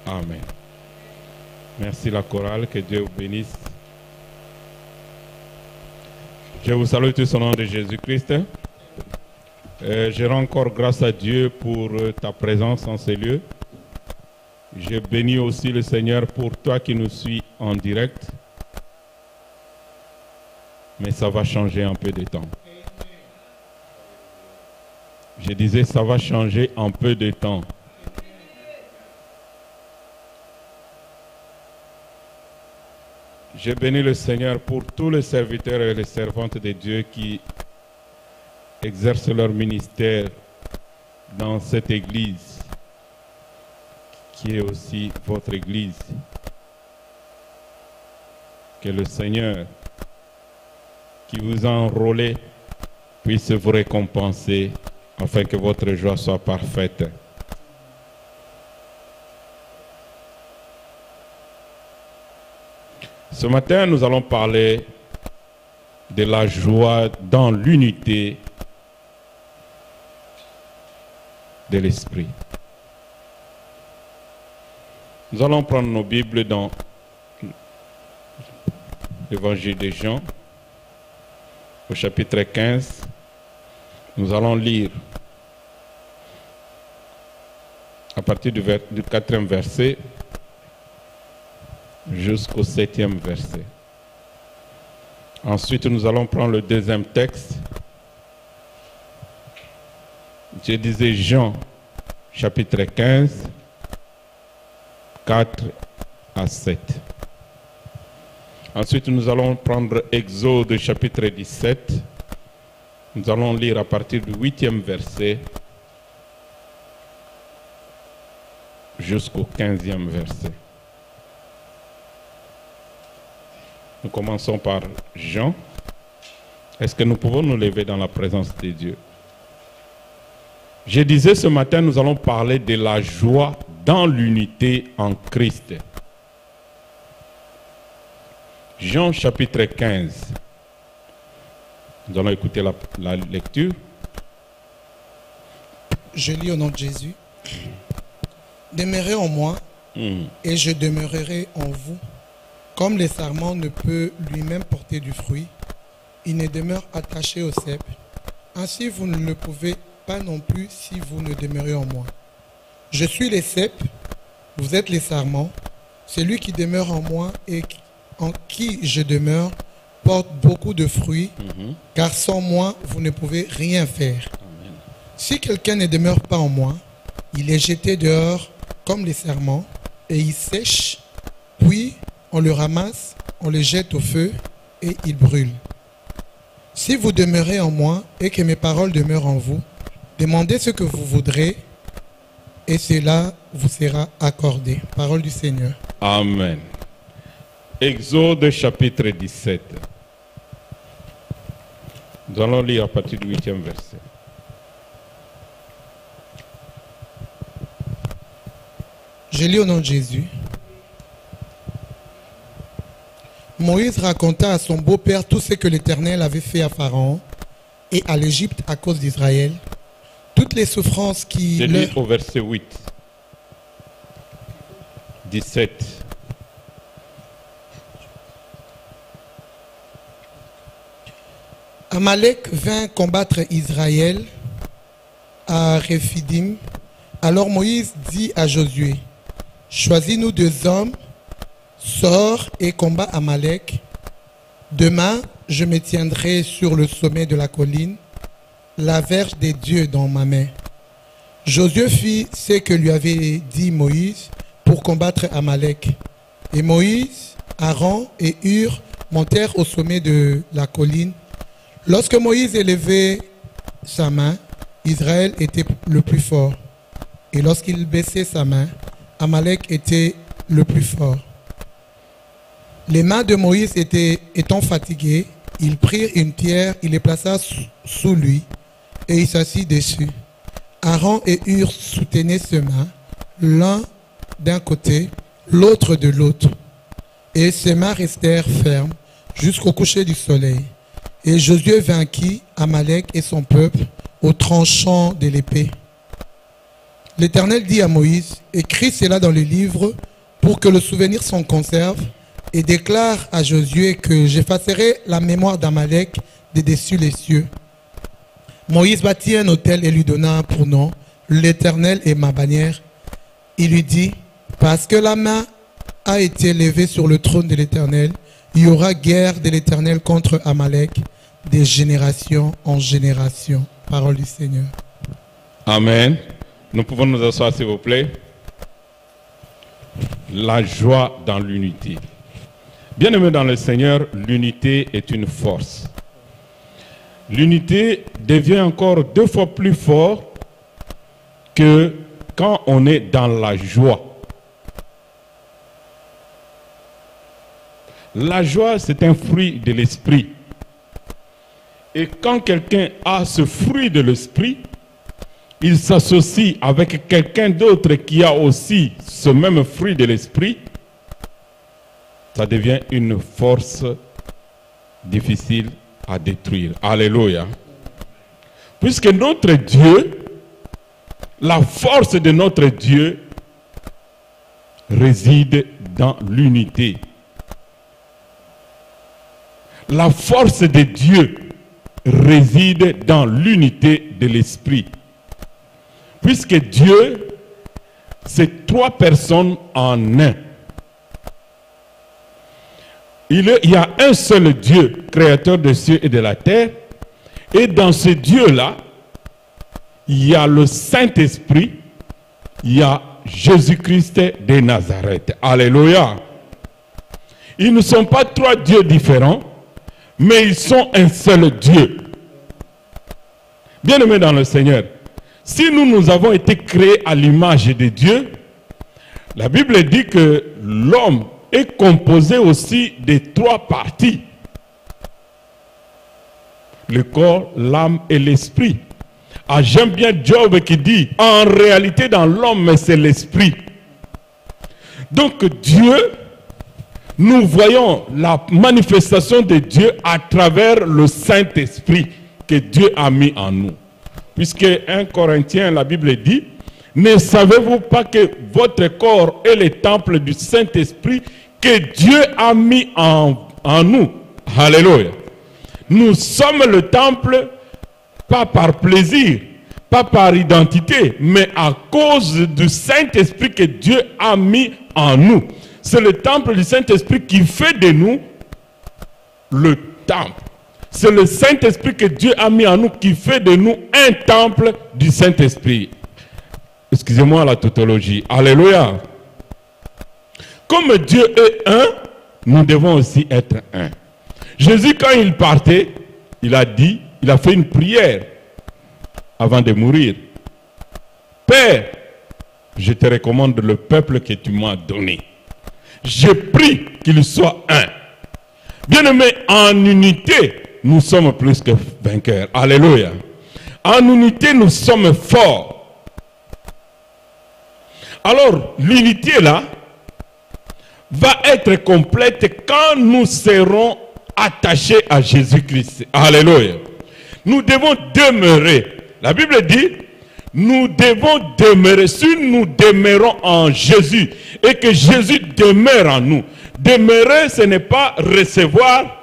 Amen. Merci la chorale, que Dieu vous bénisse. Je vous salue tous au nom de Jésus-Christ. Je rends encore grâce à Dieu pour ta présence en ces lieux. Je bénis aussi le Seigneur pour toi qui nous suis en direct. Mais ça va changer un peu de temps. Je disais, ça va changer un peu de temps. Je bénis le Seigneur pour tous les serviteurs et les servantes de Dieu qui exercent leur ministère dans cette église, qui est aussi votre église. Que le Seigneur qui vous a enrôlé puisse vous récompenser afin que votre joie soit parfaite. Ce matin, nous allons parler de la joie dans l'unité de l'Esprit. Nous allons prendre nos Bibles dans l'Évangile de Jean, au chapitre 15. Nous allons lire à partir du 4e verset jusqu'au 7e verset. Ensuite, nous allons prendre le deuxième texte. Je disais Jean, chapitre 15, 4 à 7. Ensuite, nous allons prendre Exode, chapitre 17. Nous allons lire à partir du 8e verset jusqu'au 15e verset. Nous commençons par Jean. Est-ce que nous pouvons nous lever dans la présence de Dieu? Je disais ce matin, nous allons parler de la joie dans l'unité en Christ. Jean chapitre 15. Nous allons écouter la lecture. Je lis au nom de Jésus. Demeurez en moi et je demeurerai en vous. Comme le sarment ne peut lui-même porter du fruit, il ne demeure attaché au cep. Ainsi vous ne le pouvez pas non plus si vous ne demeurez en moi. Je suis le cep, vous êtes les sarments. Celui qui demeure en moi et en qui je demeure porte beaucoup de fruits, car sans moi vous ne pouvez rien faire. Amen. Si quelqu'un ne demeure pas en moi, il est jeté dehors comme les sarments et il sèche, puis on le ramasse, on le jette au feu et il brûle. Si vous demeurez en moi et que mes paroles demeurent en vous, demandez ce que vous voudrez et cela vous sera accordé. Parole du Seigneur. Amen. Exode chapitre 17. Nous allons lire à partir du 8e verset. Je lis au nom de Jésus. Moïse raconta à son beau-père tout ce que l'Éternel avait fait à Pharaon et à l'Égypte à cause d'Israël, toutes les souffrances qui... Je lis au verset 8. 17. Amalek vint combattre Israël à Réphidim. Alors Moïse dit à Josué, « Choisis-nous 2 hommes, sors et combat Amalek. Demain, je me tiendrai sur le sommet de la colline, la verge des dieux dans ma main. » Josué fit ce que lui avait dit Moïse pour combattre Amalek. Et Moïse, Aaron et Hur montèrent au sommet de la colline. Lorsque Moïse élevait sa main, Israël était le plus fort. Et lorsqu'il baissait sa main, Amalek était le plus fort. Les mains de Moïse étant fatiguées, il prit une pierre, il les plaça sous lui et il s'assit dessus. Aaron et Hur soutenaient ses mains, l'un d'un côté, l'autre de l'autre. Et ses mains restèrent fermes jusqu'au coucher du soleil. Et Josué vainquit Amalek et son peuple au tranchant de l'épée. L'Éternel dit à Moïse, écris cela dans le livre pour que le souvenir s'en conserve, et déclare à Josué que j'effacerai la mémoire d'Amalek de dessus les cieux. Moïse bâtit un autel et lui donna pour nom, l'Éternel est ma bannière. Il lui dit, parce que la main a été levée sur le trône de l'Éternel, il y aura guerre de l'Éternel contre Amalek, de génération en génération. Parole du Seigneur. Amen. Nous pouvons nous asseoir, s'il vous plaît. La joie dans l'unité. Bien-aimés dans le Seigneur, l'unité est une force. L'unité devient encore 2 fois plus fort que quand on est dans la joie. La joie, c'est un fruit de l'esprit. Et quand quelqu'un a ce fruit de l'esprit, il s'associe avec quelqu'un d'autre qui a aussi ce même fruit de l'esprit, ça devient une force difficile à détruire. Alléluia. Puisque notre Dieu, la force de notre Dieu réside dans l'unité. La force de Dieu réside dans l'unité de l'esprit. Puisque Dieu, c'est 3 personnes en un. Il y a un seul Dieu, créateur des cieux et de la terre. Et dans ce Dieu-là, il y a le Saint-Esprit, il y a Jésus-Christ de Nazareth. Alléluia. Ils ne sont pas 3 dieux différents, mais ils sont un seul Dieu. Bien-aimés dans le Seigneur, si nous avons été créés à l'image de Dieu, la Bible dit que l'homme est composé aussi de 3 parties. Le corps, l'âme et l'esprit. Ah, j'aime bien Job qui dit, en réalité dans l'homme c'est l'esprit. Donc Dieu, nous voyons la manifestation de Dieu à travers le Saint-Esprit que Dieu a mis en nous. Puisque 1 Corinthiens, la Bible dit, ne savez-vous pas que votre corps est le temple du Saint-Esprit que Dieu a mis en nous? Alléluia. Nous sommes le temple, pas par plaisir, pas par identité, mais à cause du Saint-Esprit que Dieu a mis en nous. C'est le temple du Saint-Esprit qui fait de nous le temple. C'est le Saint-Esprit que Dieu a mis en nous qui fait de nous un temple du Saint-Esprit. Excusez-moi la tautologie. Alléluia. Comme Dieu est un, nous devons aussi être un. Jésus, quand il partait, il a dit, il a fait une prière avant de mourir. Père, je te recommande le peuple que tu m'as donné. Je prie qu'il soit un. Bien-aimés, en unité, nous sommes plus que vainqueurs. Alléluia. En unité, nous sommes forts. Alors, l'unité là va être complète quand nous serons attachés à Jésus-Christ. Alléluia. Nous devons demeurer. La Bible dit, nous devons demeurer. Si nous demeurons en Jésus et que Jésus demeure en nous. Demeurer, ce n'est pas recevoir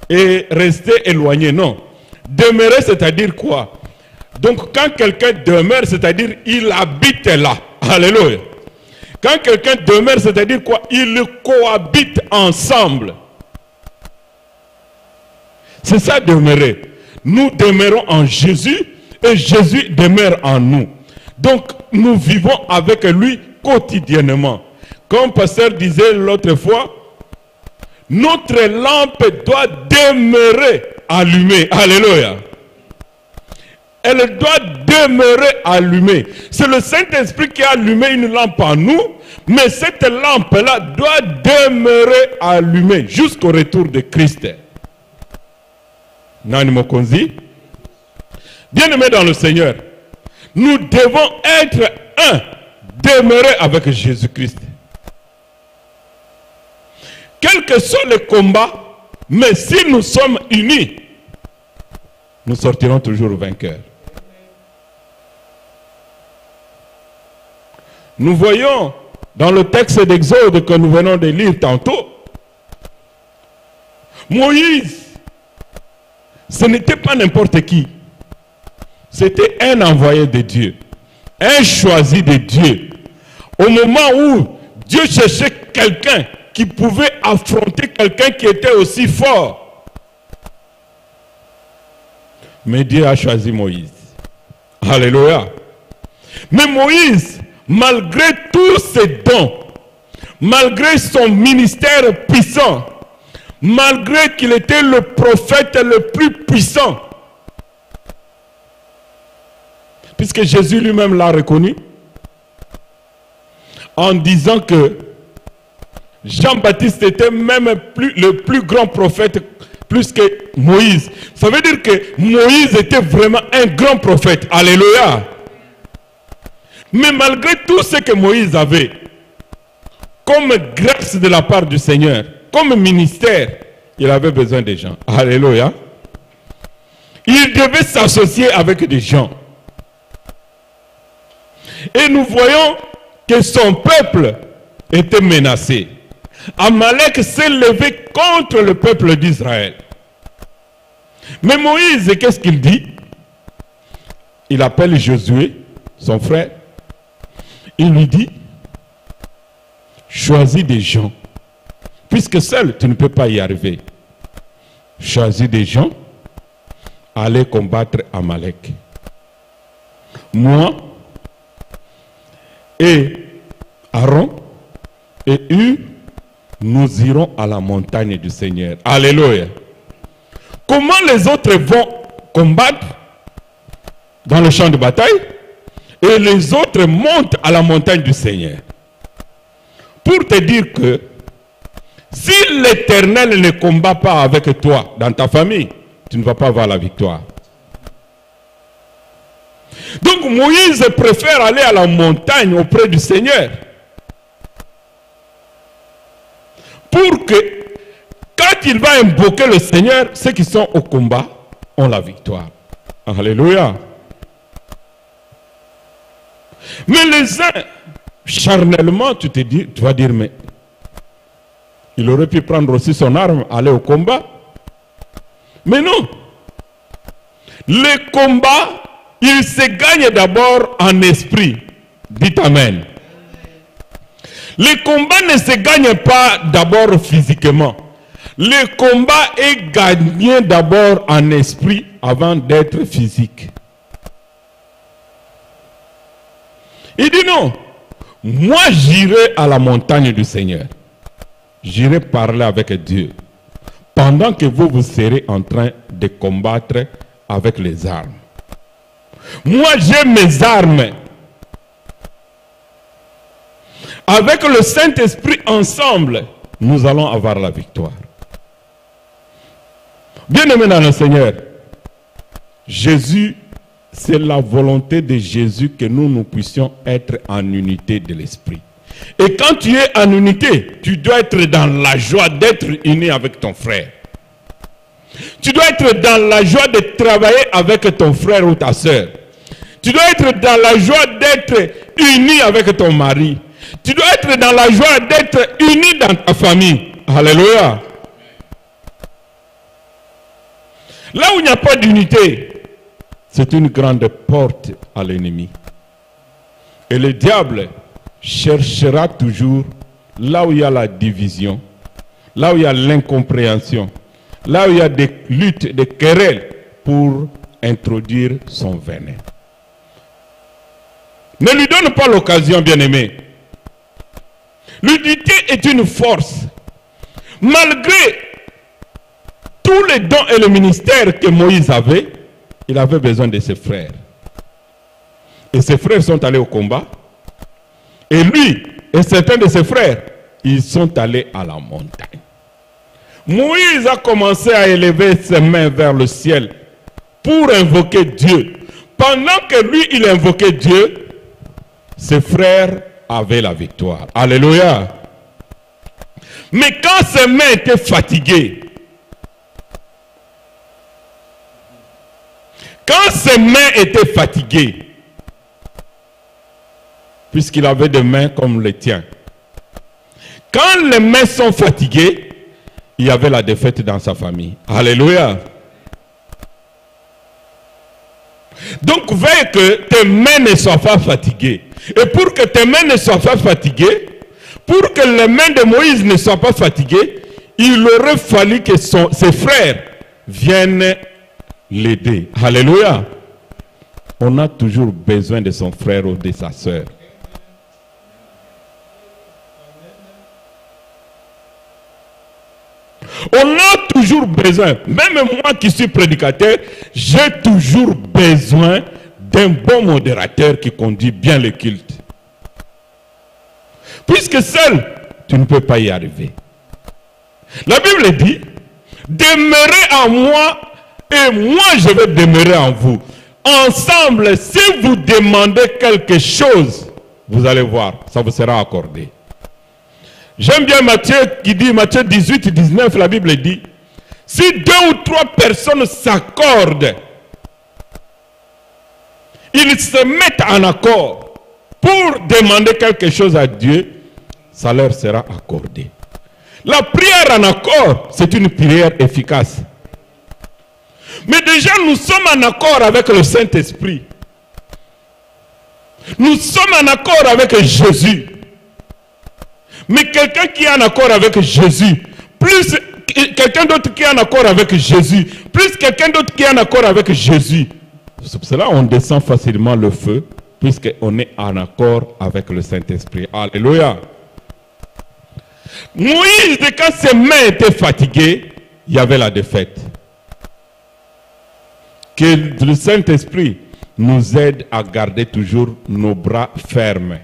et rester éloigné, non. Demeurer, c'est-à-dire quoi? Donc, quand quelqu'un demeure, c'est-à-dire il habite là. Alléluia. Quand quelqu'un demeure, c'est-à-dire quoi? Ils cohabitent ensemble. C'est ça, demeurer. Nous demeurons en Jésus et Jésus demeure en nous. Donc, nous vivons avec lui quotidiennement. Comme le pasteur disait l'autre fois, notre lampe doit demeurer allumée. Alléluia. Elle doit demeurer allumée. C'est le Saint-Esprit qui a allumé une lampe en nous, mais cette lampe-là doit demeurer allumée jusqu'au retour de Christ. Nani Mokonzi. Bien-aimés dans le Seigneur, nous devons être un, demeurer avec Jésus-Christ. Quel que soit le combat, mais si nous sommes unis, nous sortirons toujours vainqueurs. Nous voyons dans le texte d'Exode que nous venons de lire tantôt, Moïse, ce n'était pas n'importe qui. C'était un envoyé de Dieu, un choisi de Dieu. Au moment où Dieu cherchait quelqu'un qui pouvait affronter quelqu'un qui était aussi fort. Mais Dieu a choisi Moïse. Alléluia. Mais Moïse, malgré tous ses dons, malgré son ministère puissant, malgré qu'il était le prophète le plus puissant, puisque Jésus lui-même l'a reconnu, en disant que Jean-Baptiste était même le plus grand prophète, plus que Moïse. Ça veut dire que Moïse était vraiment un grand prophète. Alléluia. Mais malgré tout ce que Moïse avait, comme grâce de la part du Seigneur, comme ministère, il avait besoin des gens. Alléluia. Il devait s'associer avec des gens. Et nous voyons que son peuple était menacé. Amalek s'est levé contre le peuple d'Israël. Mais Moïse, qu'est-ce qu'il dit? Il appelle Josué, son frère. Il lui dit, choisis des gens. Puisque seul, tu ne peux pas y arriver. Choisis des gens, allez combattre Amalek. Moi et Aaron et Hur, nous irons à la montagne du Seigneur. Alléluia. Comment les autres vont combattre dans le champ de bataille et les autres montent à la montagne du Seigneur? Pour te dire que si l'Éternel ne combat pas avec toi dans ta famille, tu ne vas pas avoir la victoire. Donc Moïse préfère aller à la montagne auprès du Seigneur pour que quand il va invoquer le Seigneur, ceux qui sont au combat ont la victoire. Alléluia. Mais les uns, charnellement, tu vas dire, mais il aurait pu prendre aussi son arme, aller au combat. Mais non. Le combat, il se gagne d'abord en esprit. Dites Amen. Le combat ne se gagne pas d'abord physiquement. Le combat est gagné d'abord en esprit avant d'être physique. Il dit non. Moi j'irai à la montagne du Seigneur. J'irai parler avec Dieu. Pendant que vous serez en train de combattre avec les armes. Moi j'ai mes armes. Avec le Saint-Esprit ensemble, nous allons avoir la victoire. Bien-aimés dans le Seigneur, Jésus, c'est la volonté de Jésus que nous puissions être en unité de l'Esprit. Et quand tu es en unité, tu dois être dans la joie d'être uni avec ton frère. Tu dois être dans la joie de travailler avec ton frère ou ta soeur. Tu dois être dans la joie d'être uni avec ton mari. Tu dois être dans la joie d'être uni dans ta famille. Alléluia. Là où il n'y a pas d'unité, c'est une grande porte à l'ennemi. Et le diable cherchera toujours là où il y a la division, là où il y a l'incompréhension, là où il y a des luttes, des querelles pour introduire son venin. Ne lui donne pas l'occasion, bien-aimé. L'unité est une force. Malgré tous les dons et le ministère que Moïse avait, il avait besoin de ses frères. Et ses frères sont allés au combat. Et lui et certains de ses frères, ils sont allés à la montagne. Moïse a commencé à élever ses mains vers le ciel pour invoquer Dieu. Pendant que lui, il invoquait Dieu, ses frères avaient la victoire. Alléluia. Mais quand ses mains étaient fatiguées, puisqu'il avait des mains comme les tiens. Quand les mains sont fatiguées, il y avait la défaite dans sa famille. Alléluia. Donc, veille que tes mains ne soient pas fatiguées. Et pour que tes mains ne soient pas fatiguées, pour que les mains de Moïse ne soient pas fatiguées, il aurait fallu que ses frères viennent l'aider. Alléluia. On a toujours besoin de son frère ou de sa sœur. On a toujours besoin, même moi qui suis prédicateur, j'ai toujours besoin d'un bon modérateur qui conduit bien le culte. Puisque seul, tu ne peux pas y arriver. La Bible dit, demeurez en moi et moi je vais demeurer en vous. Ensemble, si vous demandez quelque chose, vous allez voir, ça vous sera accordé. J'aime bien Matthieu qui dit, Matthieu 18, 19, la Bible dit, si 2 ou 3 personnes s'accordent, ils se mettent en accord pour demander quelque chose à Dieu, ça leur sera accordé. La prière en accord, c'est une prière efficace. Mais déjà, nous sommes en accord avec le Saint-Esprit. Nous sommes en accord avec Jésus. Mais quelqu'un qui est en accord avec Jésus, plus quelqu'un d'autre qui est en accord avec Jésus, plus quelqu'un d'autre qui est en accord avec Jésus. C'est pour cela qu'on descend facilement le feu, puisqu'on est en accord avec le Saint-Esprit. Alléluia. Moïse, quand ses mains étaient fatiguées, il y avait la défaite. Que le Saint-Esprit nous aide à garder toujours nos bras fermes.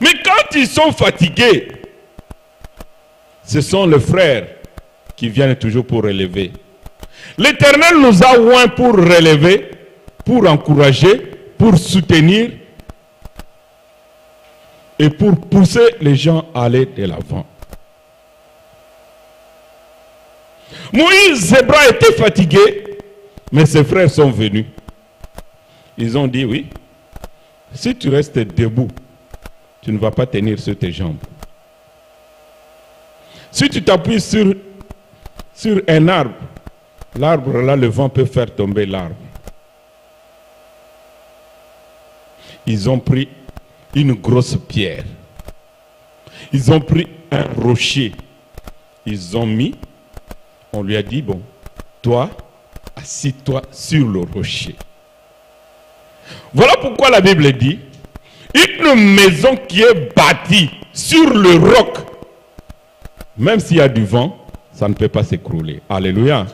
Mais quand ils sont fatigués, ce sont les frères qui viennent toujours pour relever. L'Éternel nous a oints pour relever, pour encourager, pour soutenir et pour pousser les gens à aller de l'avant. Moïse, ses bras étaient fatigués, mais ses frères sont venus. Ils ont dit, oui, si tu restes debout, tu ne vas pas tenir sur tes jambes. Si tu t'appuies sur un arbre, l'arbre là, le vent peut faire tomber l'arbre. Ils ont pris une grosse pierre. Ils ont pris un rocher. Ils ont mis, on lui a dit, bon, toi, assis-toi sur le rocher. Voilà pourquoi la Bible dit, une maison qui est bâtie sur le roc, même s'il y a du vent, ça ne peut pas s'écrouler. Alléluia.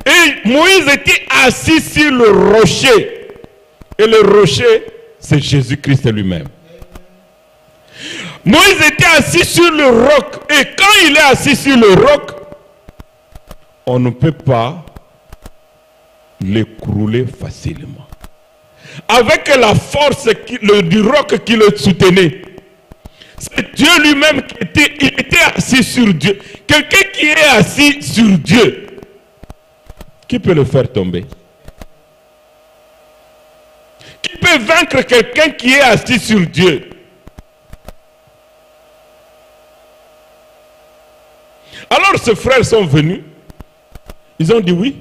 Et Moïse était assis sur le rocher. Et le rocher, c'est Jésus-Christ lui-même. Moïse était assis sur le roc. Et quand il est assis sur le roc, on ne peut pas l'écrouler facilement. Avec la force du roc qui le soutenait. C'est Dieu lui-même il était assis sur Dieu. Quelqu'un qui est assis sur Dieu, qui peut le faire tomber? Qui peut vaincre quelqu'un qui est assis sur Dieu? Alors ces frères sont venus. Ils ont dit, oui,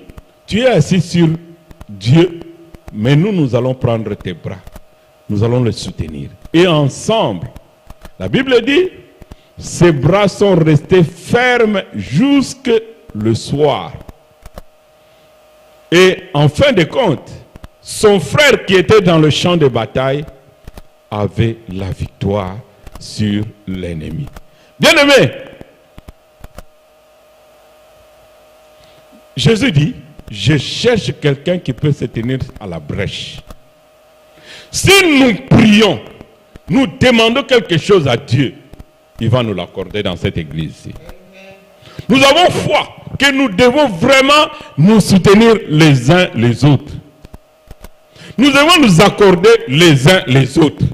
tu es assis sur Dieu, mais nous allons prendre tes bras. Nous allons le soutenir. Et ensemble, la Bible dit, ses bras sont restés fermes jusque le soir. Et en fin de compte, son frère qui était dans le champ de bataille avait la victoire sur l'ennemi. Bien-aimé, Jésus dit, je cherche quelqu'un qui peut se tenir à la brèche. Si nous prions, nous demandons quelque chose à Dieu, il va nous l'accorder dans cette église. Nous avons foi que nous devons vraiment nous soutenir les uns les autres. Nous devons nous accorder les uns les autres.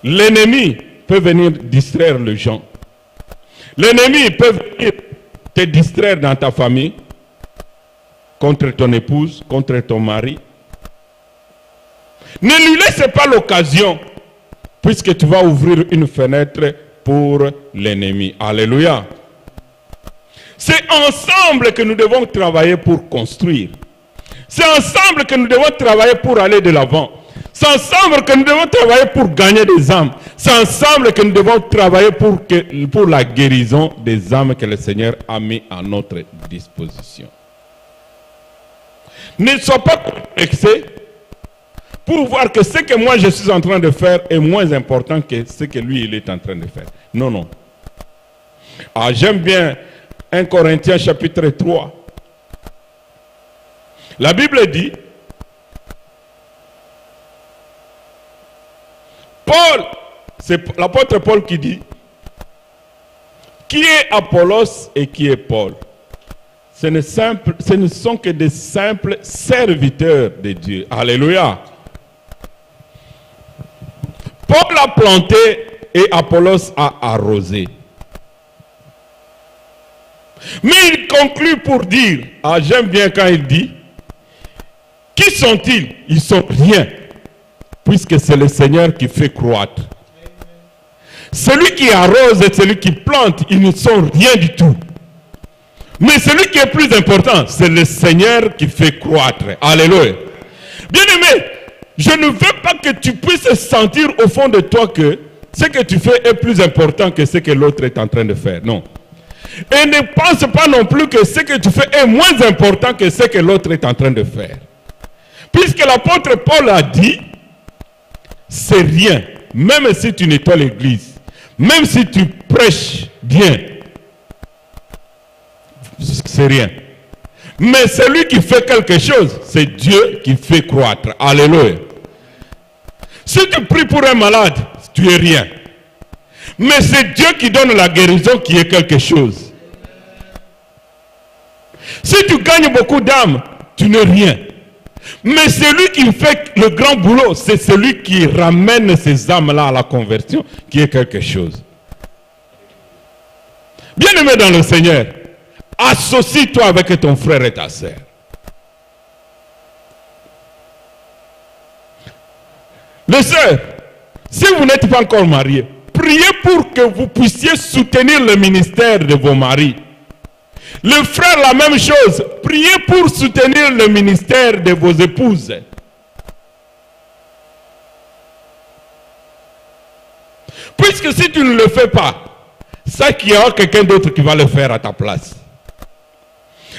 L'ennemi peut venir distraire les gens. L'ennemi peut venir te distraire dans ta famille. contre ton épouse, contre ton mari. Ne lui laisse pas l'occasion, puisque tu vas ouvrir une fenêtre pour l'ennemi. Alléluia. C'est ensemble que nous devons travailler pour construire. C'est ensemble que nous devons travailler pour aller de l'avant. C'est ensemble que nous devons travailler pour gagner des âmes. C'est ensemble que nous devons travailler pour la guérison des âmes que le Seigneur a mis à notre disposition. Ne sois pas complexé pour voir que ce que moi je suis en train de faire est moins important que ce que lui il est en train de faire. Non, non. Ah, j'aime bien 1 Corinthiens chapitre 3. La Bible dit, Paul, c'est l'apôtre Paul qui dit, qui est Apollos et qui est Paul? Ce ne sont que des simples serviteurs de Dieu. Alléluia. Paul a planté et Apollos a arrosé. Mais il conclut pour dire, ah, j'aime bien quand il dit, qui sont-ils? Ils sont rien, puisque c'est le Seigneur qui fait croître. Celui qui arrose et celui qui plante, ils ne sont rien du tout. Mais celui qui est plus important, c'est le Seigneur qui fait croître. Alléluia. Bien-aimé, je ne veux pas que tu puisses sentir au fond de toi que ce que tu fais est plus important que ce que l'autre est en train de faire. Non. Et ne pense pas non plus que ce que tu fais est moins important que ce que l'autre est en train de faire. Puisque l'apôtre Paul a dit, c'est rien, même si tu nettoies l'église, même si tu prêches bien, c'est rien. Mais celui qui fait quelque chose, c'est Dieu qui fait croître. Alléluia. Si tu pries pour un malade, tu es rien. Mais c'est Dieu qui donne la guérison qui est quelque chose. Si tu gagnes beaucoup d'âmes, tu n'es rien. Mais celui qui fait le grand boulot, c'est celui qui ramène ces âmes-là à la conversion, qui est quelque chose. Bien-aimé dans le Seigneur, associe-toi avec ton frère et ta sœur. Les sœurs, si vous n'êtes pas encore mariés, priez pour que vous puissiez soutenir le ministère de vos maris. Le frère, la même chose. Priez pour soutenir le ministère de vos épouses. Puisque si tu ne le fais pas, c'est qu'il y aura quelqu'un d'autre qui va le faire à ta place.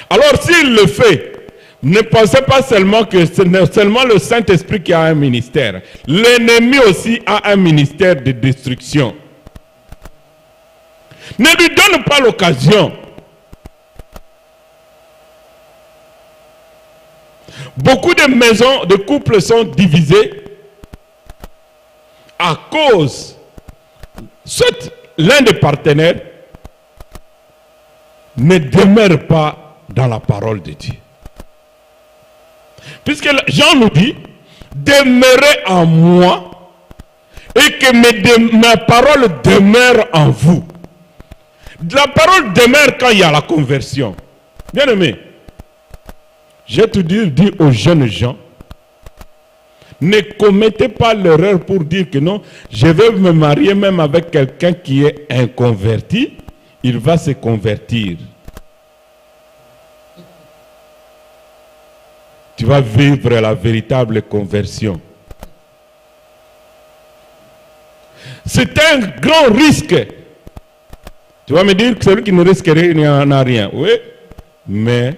Alors s'il le fait, ne pensez pas seulement que c'est seulement le Saint-Esprit qui a un ministère. L'ennemi aussi a un ministère de destruction. Ne lui donne pas l'occasion. Beaucoup de maisons, de couples sont divisés à cause, soit l'un des partenaires ne demeure pas dans la parole de Dieu. Puisque Jean nous dit, demeurez en moi et que ma parole demeure en vous. La parole demeure quand il y a la conversion. Bien aimé, je te dis aux jeunes gens, ne commettez pas l'erreur pour dire que non, je vais me marier même avec quelqu'un qui est inconverti, il va se convertir. Tu vas vivre la véritable conversion. C'est un grand risque. Tu vas me dire que celui qui ne risque rien, il n'en a rien. Oui, mais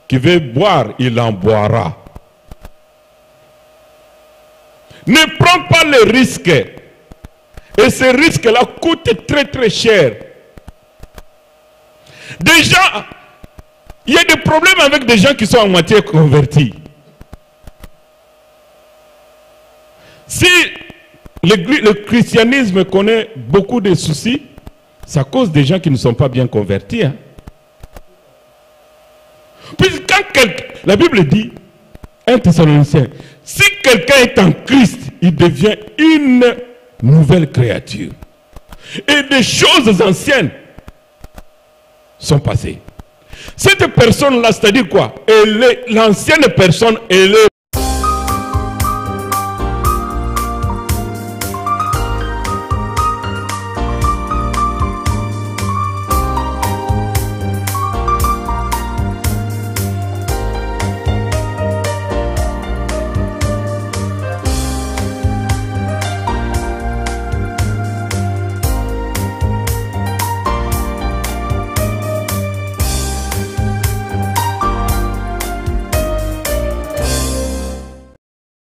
qui veut boire, il en boira. Ne prends pas le risque. Et ce risque-là coûte très très cher. Déjà, il y a des problèmes avec des gens qui sont à moitié convertis. Si le christianisme connaît beaucoup de soucis, c'est à cause des gens qui ne sont pas bien convertis. Hein. Puisque quand la Bible dit, 1 Thessaloniciens, si quelqu'un est en Christ, il devient une nouvelle créature. Et des choses anciennes sont passées. Cette personne-là, c'est-à-dire quoi? L'ancienne personne, elle est